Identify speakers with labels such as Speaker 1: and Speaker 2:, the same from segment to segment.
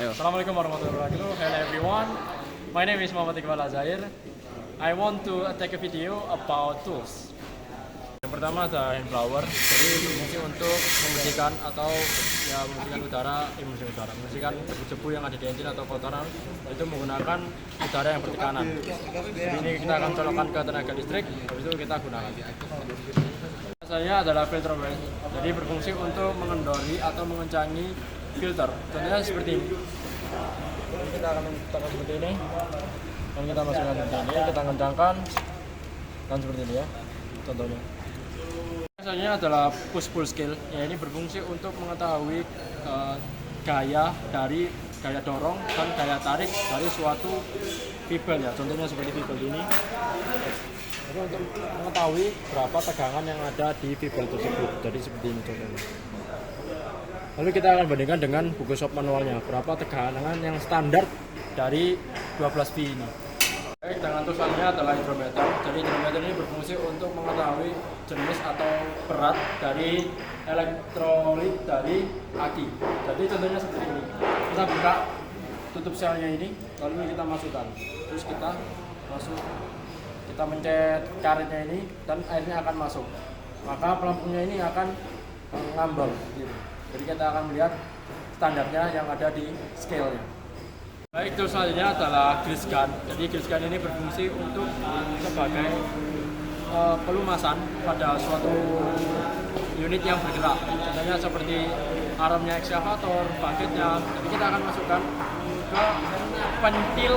Speaker 1: Ayo.
Speaker 2: Assalamualaikum warahmatullahi wabarakatuh. Hello everyone. My name is Muhammad Iqbal Azair. I want to take a video about tools. Yang pertama ada hand blower. Jadi berfungsi untuk membersihkan atau ya membersihkan membersihkan debu-debu yang ada di engine atau kotoran itu menggunakan udara yang bertekanan. Jadi ini kita akan colokkan ke tenaga listrik, habis itu kita gunakan. Biasanya adalah filter waste. Jadi berfungsi untuk mengendori atau mengencangi filter. Contohnya seperti ini. Jadi kita akan tekan seperti ini. Dan kita masukkan seperti ini, kita kencangkan dan seperti ini ya. Contohnya. Biasanya adalah push pull scale. Ya, ini berfungsi untuk mengetahui gaya dari gaya dorong dan gaya tarik dari suatu fibel ya. Contohnya seperti fibel ini. Jadi untuk mengetahui berapa tegangan yang ada di fibel tersebut. Jadi seperti ini contohnya. Lalu kita akan bandingkan dengan buku shop manualnya, berapa tegangan yang standar dari 12V ini. Baik, dengan tulisannya adalah hidrometer. Jadi hidrometer ini berfungsi untuk mengetahui jenis atau berat dari elektrolit dari aki. Jadi contohnya seperti ini. Kita buka tutup selnya ini, lalu kita masukkan. Terus kita mencet karetnya ini dan airnya akan masuk. Maka pelampungnya ini akan ngambang gitu. Jadi kita akan melihat standarnya yang ada di scale-nya. Baik, terus selanjutnya adalah grease gun. Jadi grease gun ini berfungsi untuk sebagai pelumasan pada suatu unit yang bergerak. Contohnya seperti armnya ekskavator, bucketnya. Jadi kita akan masukkan ke pentil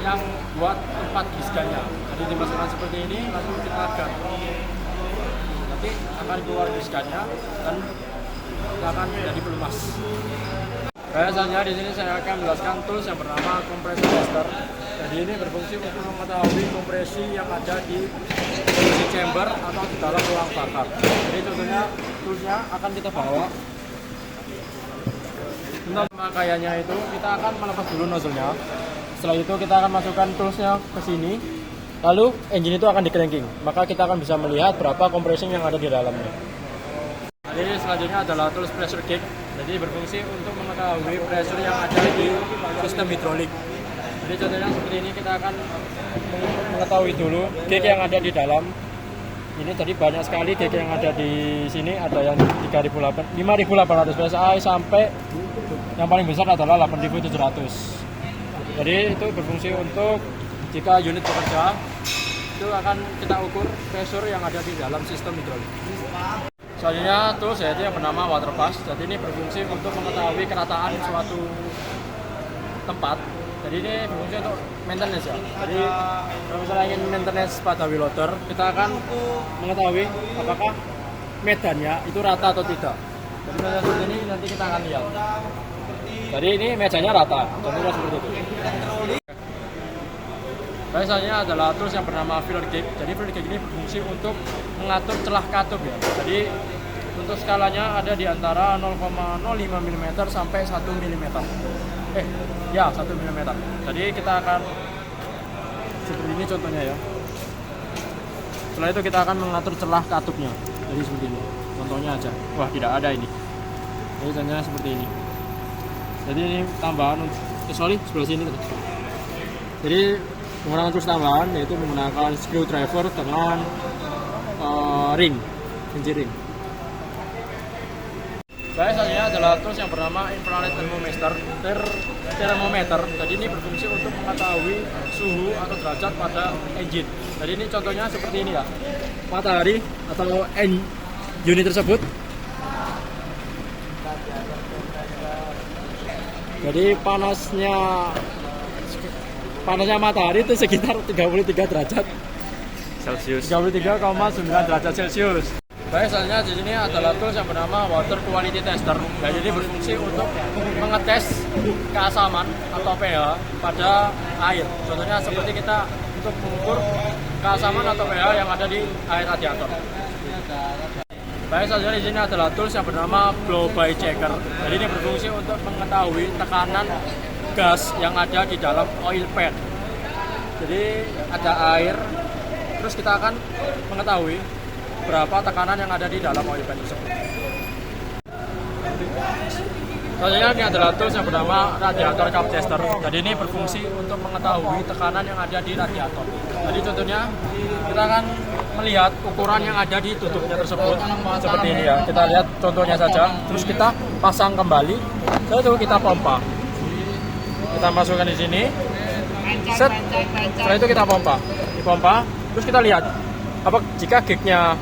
Speaker 2: yang buat tempat grease gun-nya. Jadi dimasukkan seperti ini, lalu kita gun. Nanti akan keluar grease gun-nya dan akan menjadi pelumas. Biasanya di sini saya akan menjelaskan tools yang bernama compressor tester. Jadi ini berfungsi untuk mengetahui kompresi yang ada di posisi chamber atau di dalam ruang bakar. Jadi contohnya toolsnya akan kita bawa. Untuk pemakaiannya itu kita akan melepas dulu nozzle-nya. Setelah itu kita akan masukkan toolsnya ke sini. Lalu engine itu akan di cranking. Maka kita akan bisa melihat berapa compressing yang ada di dalamnya. Jadi selanjutnya adalah tools pressure gauge. Jadi berfungsi untuk mengetahui pressure yang ada di sistem hidrolik. Jadi contohnya seperti ini, kita akan mengetahui dulu gauge yang ada di dalam. Ini tadi banyak sekali gauge yang ada di sini, ada yang 5.800 psi sampai yang paling besar adalah 8.700. Jadi itu berfungsi untuk jika unit bekerja itu akan kita ukur pressure yang ada di dalam sistem hidrolik. Selanjutnya tools yaitu yang bernama water pass. Jadi ini berfungsi untuk mengetahui kerataan suatu tempat. Jadi ini berfungsi untuk maintenance ya. Jadi kalau misalnya ingin maintenance pada wheel loader, kita akan mengetahui apakah medannya itu rata atau tidak. Jadi seperti ini nanti kita akan lihat. Jadi ini mejanya rata, contohnya seperti itu. Biasanya adalah tools yang bernama filler gauge. Jadi filler gauge ini berfungsi untuk mengatur celah katup ya. Jadi untuk skalanya ada di antara 0,05 mm sampai 1 mm. 1 mm. Jadi kita akan seperti ini contohnya ya. Setelah itu kita akan mengatur celah katupnya. Jadi seperti ini. Contohnya aja. Wah, tidak ada ini. Jadi contohnya seperti ini. Jadi ini tambahan sebelah sini. Jadi menggunakan tools tambahan yaitu menggunakan screwdriver dengan kunci ring. Biasanya adalah tools yang bernama infrared thermometer. Jadi ini berfungsi untuk mengetahui suhu atau derajat pada engine. Jadi ini contohnya seperti ini ya. Matahari atau unit tersebut. Jadi panasnya matahari itu sekitar 33 derajat Celcius. 33,9 derajat Celcius. Biasanya di sini adalah tools yang bernama water quality tester. Jadi ini berfungsi untuk mengetes keasaman atau pH pada air. Contohnya seperti kita untuk mengukur keasaman atau pH yang ada di air radiator. Biasanya di sini adalah tools yang bernama blow by checker. Jadi ini berfungsi untuk mengetahui tekanan gas yang ada di dalam oil pan. Jadi ada air, terus kita akan mengetahui berapa tekanan yang ada di dalam oil pan tersebut. Selanjutnya ini adalah tools yang bernama radiator cup tester. Jadi ini berfungsi untuk mengetahui tekanan yang ada di radiator. Jadi contohnya kita akan melihat ukuran yang ada di tutupnya tersebut seperti ini ya. Kita lihat contohnya saja. Terus kita pasang kembali. Setelah itu kita pompa. Kita masukkan di sini. Set. Setelah itu kita pompa. Dipompa. Terus kita lihat apa jika gignya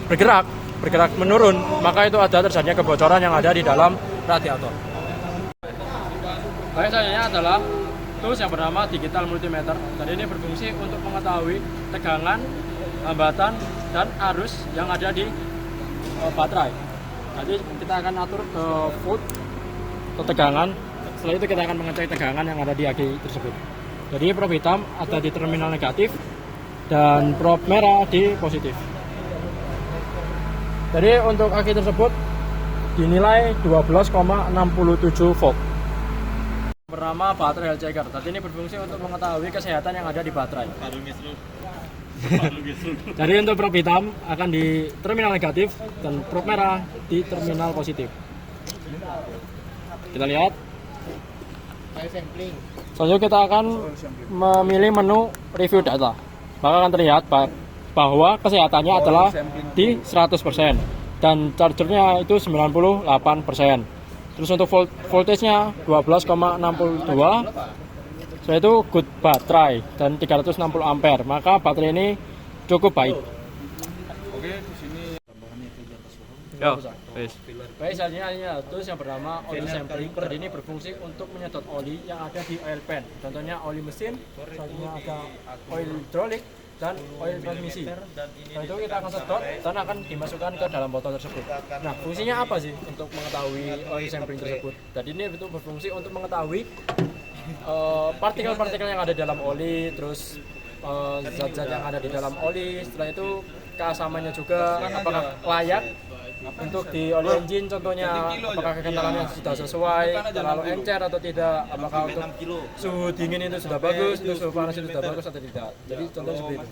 Speaker 2: bergerak menurun, maka itu ada terjadinya kebocoran yang ada di dalam radiator. Baik, selanjutnya adalah tools yang bernama digital multimeter. Jadi ini berfungsi untuk mengetahui tegangan, hambatan, dan arus yang ada di baterai. Jadi kita akan atur ke volt, ke tegangan. Setelah itu kita akan mengecek tegangan yang ada di aki tersebut. Jadi probe hitam ada di terminal negatif dan probe merah di positif. Jadi untuk aki tersebut dinilai 12,67 volt. Bernama baterai health checker. Tadi ini berfungsi untuk mengetahui kesehatan yang ada di baterai. Jadi untuk probe hitam akan di terminal negatif dan probe merah di terminal positif. Kita lihat. Selanjutnya kita akan memilih menu review data. Maka akan terlihat bahwa kesehatannya adalah di 100% dan chargernya itu 98%. Terus untuk voltage-nya 12,62. Setelah itu good baterai dan 360 ampere. Maka baterai ini cukup baik.
Speaker 1: Oke, di sini tambahannya itu di atas
Speaker 2: Yo, baik, selanjutnya tools yang bernama oil sampling. Jadi ini berfungsi untuk menyedot oli yang ada di oil pan. Contohnya oli mesin, selanjutnya ada oil hidrolik dan oil transmisi. Setelah itu kita akan sedot dan akan dimasukkan ke dalam botol tersebut. Nah, fungsinya apa sih untuk mengetahui oil sampling tersebut? Jadi ini itu berfungsi untuk mengetahui partikel-partikel yang ada di dalam oli, terus zat-zat yang ada di dalam oli. Setelah itu keasamannya juga apakah layak untuk di oli engine, contohnya apakah kekentalannya sudah sesuai, terlalu encer atau tidak, apakah untuk suhu dingin itu sudah bagus, untuk suhu panas itu sudah bagus atau tidak. Jadi contohnya seperti itu.